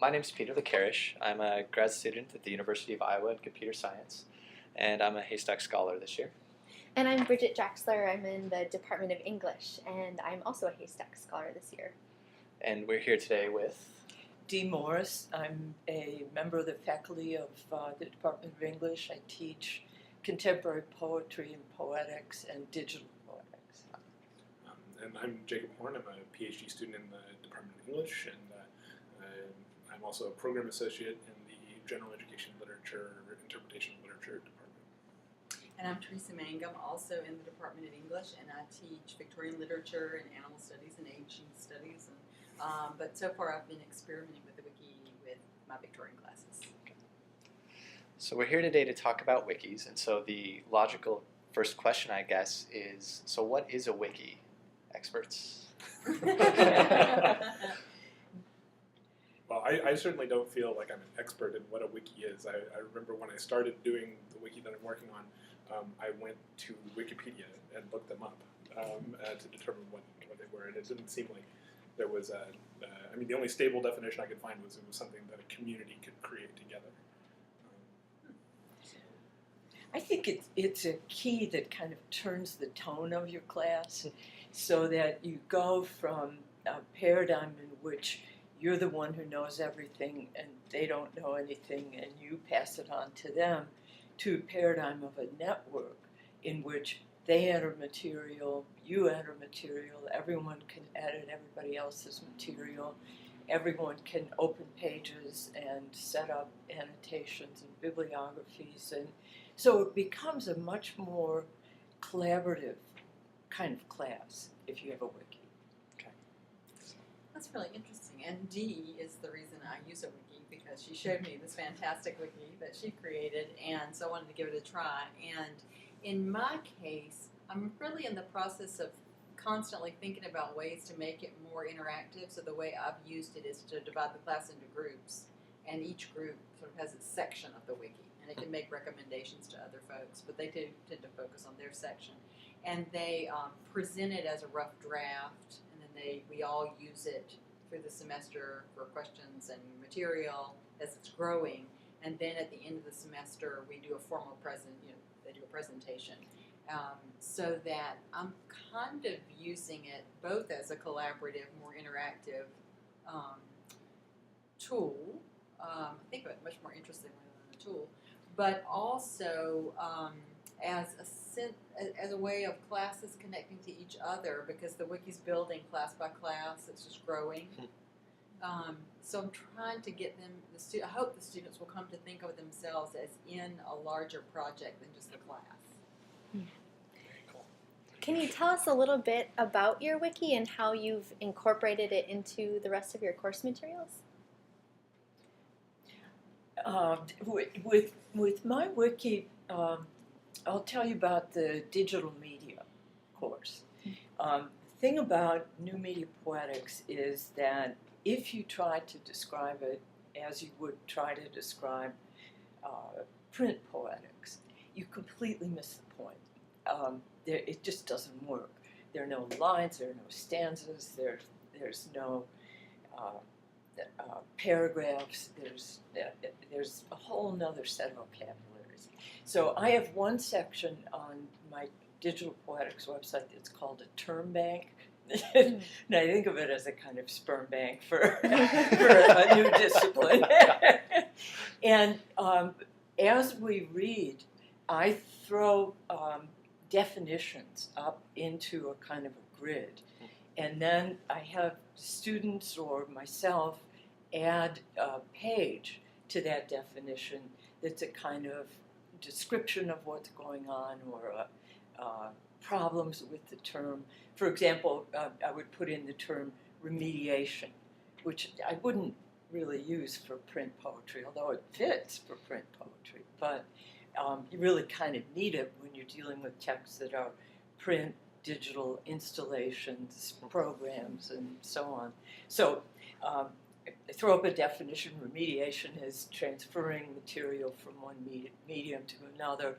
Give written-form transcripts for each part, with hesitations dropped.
My name is Peter Likarish. I'm a grad student at the University of Iowa in computer science, and I'm a Haystack Scholar this year. And I'm Bridget Jaxler. I'm in the Department of English, and I'm also a Haystack Scholar this year. And we're here today with Dee Morris. I'm a member of the faculty of the Department of English. I teach contemporary poetry and poetics and digital poetics. And I'm Jacob Horn. I'm a PhD student in the Department of English, and I'm also a program associate in the General Education Literature, Interpretation of Literature department. And I'm Teresa Mangum, also in the Department of English, and I teach Victorian literature and animal studies and Asian studies. But so far I've been experimenting with the wiki with my Victorian classes. Okay. So we're here today to talk about wikis, and so the logical first question, I guess, is, so what is a wiki? Experts? Well, I certainly don't feel like I'm an expert in what a wiki is. I remember when I started doing the wiki that I'm working on, I went to Wikipedia and looked them up to determine what they were, and it didn't seem like there was the only stable definition I could find was it was something that a community could create together. I think it's a key that kind of turns the tone of your class so that you go from a paradigm in which you're the one who knows everything and they don't know anything and you pass it on to them, to a paradigm of a network in which they enter material, you enter material, everyone can edit everybody else's material, everyone can open pages and set up annotations and bibliographies, and so it becomes a much more collaborative kind of class if you have a wiki. That's really interesting. And Dee is the reason I use a wiki, because she showed me this fantastic wiki that she created, and so I wanted to give it a try. And in my case, I'm really in the process of constantly thinking about ways to make it more interactive. So the way I've used it is to divide the class into groups, and each group sort of has its section of the wiki, and it can make recommendations to other folks, but they do tend to focus on their section. And they present it as a rough draft, and then we all use it through the semester for questions and material as it's growing. And then at the end of the semester, we do a formal they do a presentation. So that I'm kind of using it both as a collaborative, more interactive tool. I think of it much more interestingly than a tool, but also as a way of classes connecting to each other, because the wiki's building class by class. It's just growing. So I'm trying to get them. I hope the students will come to think of themselves as in a larger project than just the class. Can you tell us a little bit about your wiki and how you've incorporated it into the rest of your course materials? With my wiki, I'll tell you about the digital media course. The thing about new media poetics is that if you try to describe it as you would try to describe print poetics, you completely miss the point. It just doesn't work. There are no lines, there are no stanzas, there's no paragraphs, there's a whole nother set of vocabularies. So I have one section on my digital poetics website that's called a term bank. And I think of it as a kind of sperm bank for a new discipline. And as we read, I throw definitions up into a kind of a grid. And then I have students or myself add a page to that definition that's a kind of description of what's going on or problems with the term. For example, I would put in the term remediation, which I wouldn't really use for print poetry, although it fits for print poetry. But you really kind of need it when you're dealing with texts that are print, digital installations, programs, and so on. So I throw up a definition. Remediation is transferring material from one medium to another.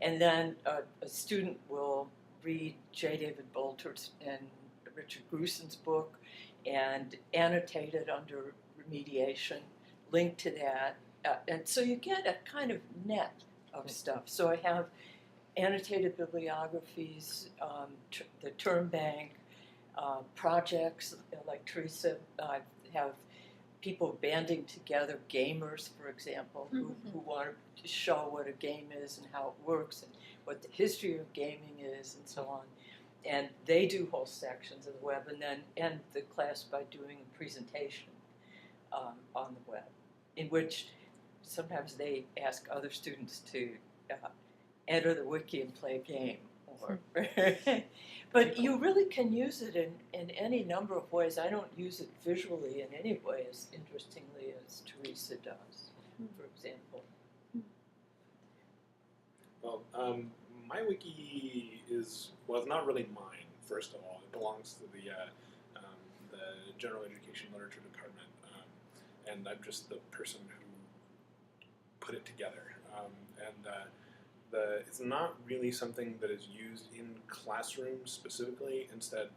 And then a student will read J. David Bolter's and Richard Grusin's book and annotate it under remediation. link to that. And so you get a kind of net of stuff. So I have annotated bibliographies, the term bank, projects like Teresa. I have people banding together, gamers, for example, who want to show what a game is and how it works and what the history of gaming is and so on. And they do whole sections of the web and then end the class by doing a presentation on the web, in which sometimes they ask other students to enter the wiki and play a game. Or but you really can use it in any number of ways. I don't use it visually in any way as interestingly as Teresa does, for example. Well, my wiki is, well, it's not really mine, first of all. It belongs to the General Education Literature Department, and I'm just the person who put it together. It's not really something that is used in classrooms specifically. Instead,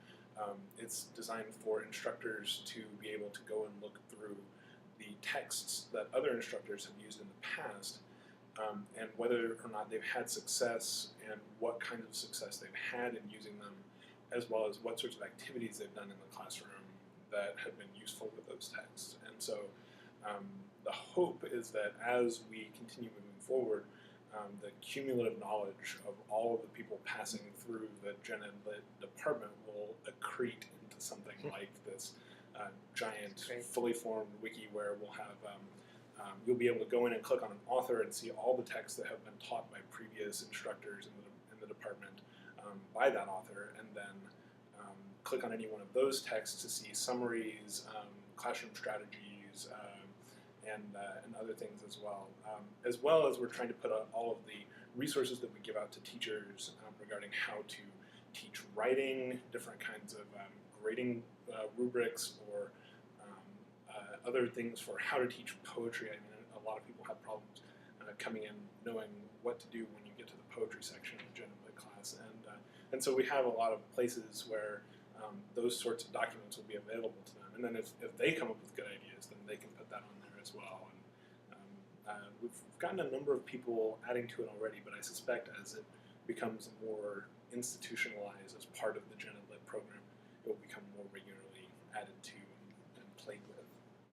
it's designed for instructors to be able to go and look through the texts that other instructors have used in the past, and whether or not they've had success and what kinds of success they've had in using them, as well as what sorts of activities they've done in the classroom that have been useful with those texts. And so the hope is that as we continue moving forward, the cumulative knowledge of all of the people passing through the Gen Ed Lit department will accrete into something like this giant, fully formed wiki where we'll have, you'll be able to go in and click on an author and see all the texts that have been taught by previous instructors in the department by that author, and then click on any one of those texts to see summaries, classroom strategies, and other things as well as we're trying to put out all of the resources that we give out to teachers regarding how to teach writing, different kinds of grading rubrics, or other things for how to teach poetry. I mean, a lot of people have problems coming in knowing what to do when you get to the poetry section of Gen Ed class, and so we have a lot of places where those sorts of documents will be available to them, and then if they come up with good ideas, then they can put that on there as well. And we've gotten a number of people adding to it already, but I suspect as it becomes more institutionalized as part of the Gen Ed Lit program, it will become more regularly added to